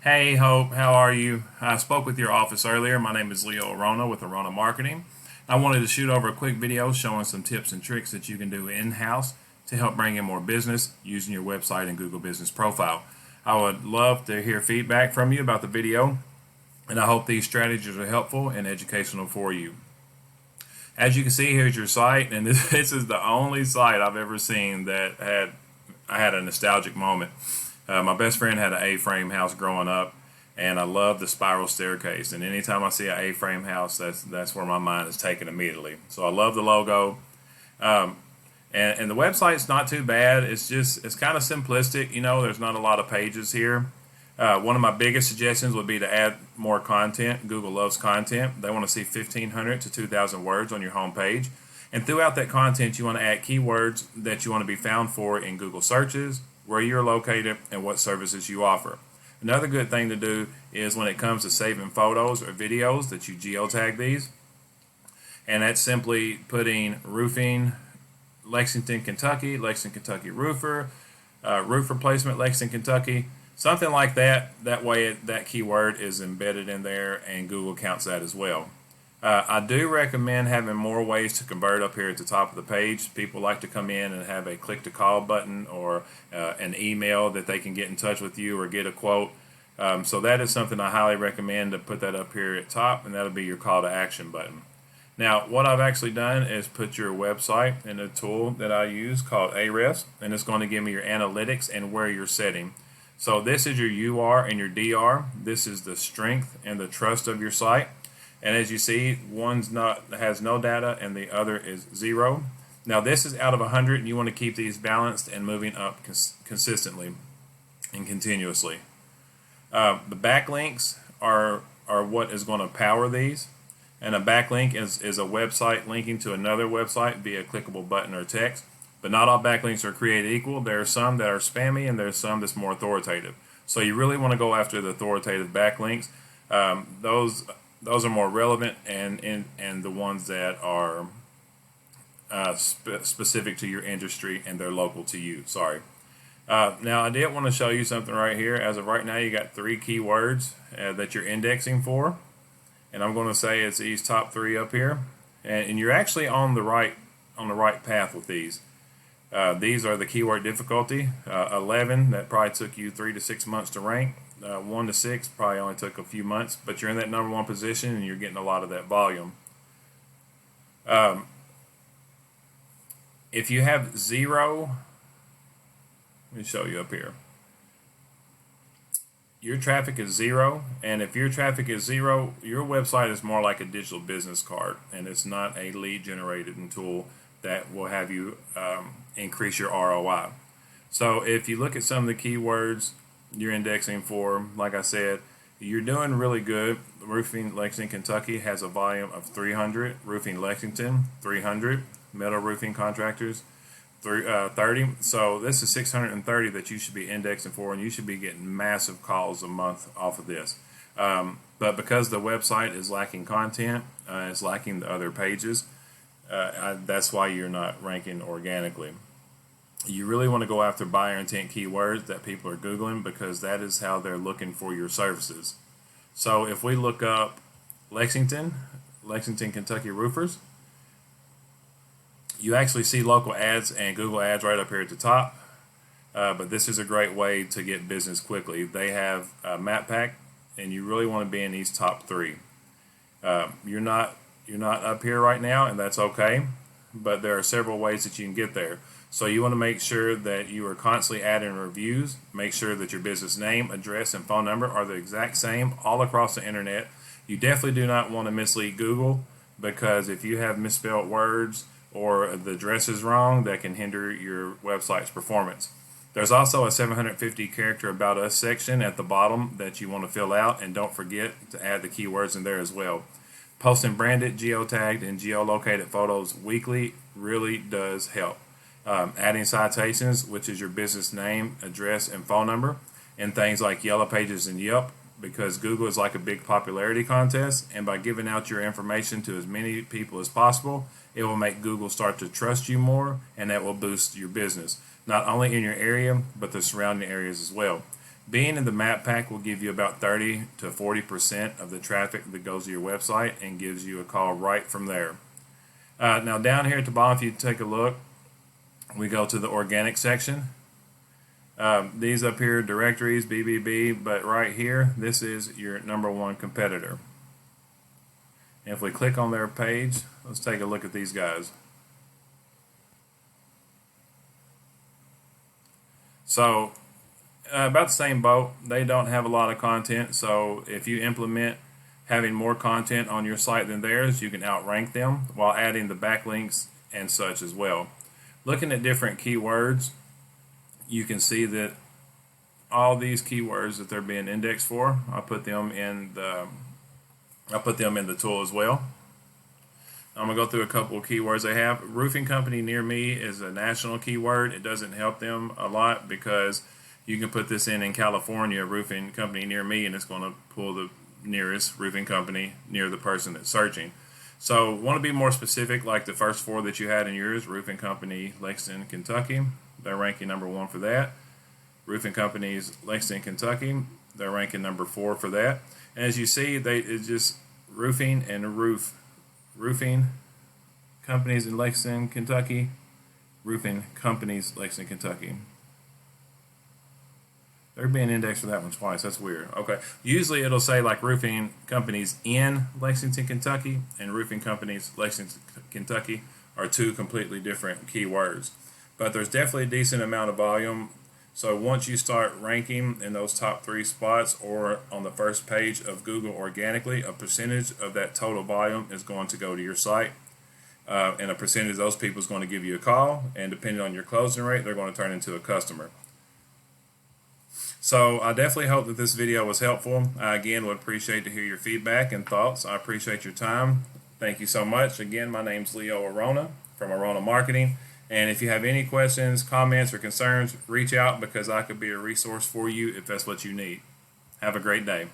Hey Hope, how are you? I spoke with your office earlier. My name is Leo Arona with Arona Marketing. I wanted to shoot over a quick video showing some tips and tricks that you can do in-house to help bring in more business using your website and Google Business Profile. I would love to hear feedback from you about the video, and I hope these strategies are helpful and educational for you. As you can see, here's your site, and this is the only site I've ever seen that I had a nostalgic moment. My best friend had an A-frame house growing up, and I love the spiral staircase. And anytime I see an A-frame house, that's where my mind is taken immediately. So I love the logo, and the website's not too bad. It's kind of simplistic. You know, there's not a lot of pages here. One of my biggest suggestions would be to add more content. Google loves content. They want to see 1,500 to 2,000 words on your home page. And throughout that content, you want to add keywords that you want to be found for in Google searches, where you're located, and what services you offer. Another good thing to do is when it comes to saving photos or videos that you geotag these. And that's simply putting roofing, Lexington, Kentucky, Lexington, Kentucky roofer, roof replacement, Lexington, Kentucky, something like that. That way that keyword is embedded in there and Google counts that as well. I do recommend having more ways to convert up here at the top of the page. People like to come in and have a click to call button or an email that they can get in touch with you or get a quote. So that is something I highly recommend to put that up here at top, and that'll be your call to action button. Now, what I've actually done is put your website in a tool that I use called Ahrefs, and it's going to give me your analytics and where you're setting. So this is your UR and your DR. This is the strength and the trust of your site. And as you see, has no data and the other is 0. Now this is out of 100, and you want to keep these balanced and moving up consistently and continuously. The backlinks are what is going to power these. And a backlink is a website linking to another website via a clickable button or text. But not all backlinks are created equal. There are some that are spammy, and there's some that's more authoritative. So you really want to go after the authoritative backlinks. Those are more relevant and the ones that are specific to your industry and they're local to you. Sorry. Now I did want to show you something right here. As of right now, you got 3 keywords that you're indexing for, and I'm going to say it's these top 3 up here, and you're actually on the right path with these. These are the keyword difficulty 11. That probably took you 3 to 6 months to rank. 1 to 6 probably only took a few months, but you're in that number 1 position and you're getting a lot of that volume. If you have 0, let me show you up here. Your traffic is 0, and if your traffic is 0, your website is more like a digital business card, and it's not a lead generating tool that will have you increase your ROI. So if you look at some of the keywords you're indexing for, like I said, you're doing really good. Roofing Lexington, Kentucky has a volume of 300. Roofing Lexington, 300. Metal roofing contractors, 30. So this is 630 that you should be indexing for, and you should be getting massive calls a month off of this. But because the website is lacking content, it's lacking the other pages, that's why you're not ranking organically. You really want to go after buyer intent keywords that people are Googling, because that is how they're looking for your services. So if we look up Lexington, Kentucky roofers, you actually see local ads and Google ads right up here at the top. But this is a great way to get business quickly. They have a map pack, and you really want to be in these top 3. You're not up here right now, and that's okay. But there are several ways that you can get there. So you want to make sure that you are constantly adding reviews. Make sure that your business name, address, and phone number are the exact same all across the internet. You definitely do not want to mislead Google, because if you have misspelled words or the address is wrong, that can hinder your website's performance. There's also a 750 character About Us section at the bottom that you want to fill out, and don't forget to add the keywords in there as well. Posting branded, geotagged, and geolocated photos weekly really does help. Adding citations, which is your business name, address, and phone number, and things like Yellow Pages and Yelp, because Google is like a big popularity contest, and by giving out your information to as many people as possible, it will make Google start to trust you more, and that will boost your business, not only in your area, but the surrounding areas as well. Being in the map pack will give you about 30 to 40% of the traffic that goes to your website and gives you a call right from there. Now down here at the bottom, if you take a look, we go to the organic section. These up here, directories, BBB, but right here, this is your #1 competitor. And if we click on their page, let's take a look at these guys. So about the same boat. They don't have a lot of content, so if you implement having more content on your site than theirs, you can outrank them while adding the backlinks and such as well. Looking at different keywords, you can see that all these keywords that they're being indexed for, I put them in the tool as well. I'm going to go through a couple of keywords they have. Roofing company near me is a national keyword. It doesn't help them a lot because you can put this in California, roofing company near me, and it's going to pull the nearest roofing company near the person that's searching. So want to be more specific, like the first 4 that you had in yours. Roofing company Lexington, Kentucky, they're ranking #1 for that. Roofing companies Lexington, Kentucky, they're ranking #4 for that. And as you see, it's just roofing and roofing companies in Lexington, Kentucky, roofing companies Lexington, Kentucky. They're being indexed for that one twice. That's weird. Okay. Usually it'll say like roofing companies in Lexington, Kentucky, and roofing companies Lexington, Kentucky are 2 completely different keywords. But there's definitely a decent amount of volume. So once you start ranking in those top 3 spots or on the first page of Google organically, a percentage of that total volume is going to go to your site. And a percentage of those people is going to give you a call. And depending on your closing rate, they're going to turn into a customer. So I definitely hope that this video was helpful. I again would appreciate to hear your feedback and thoughts. I appreciate your time. Thank you so much. Again, my name's Leo Arona from Arona Marketing. And if you have any questions, comments, or concerns, reach out because I could be a resource for you if that's what you need. Have a great day.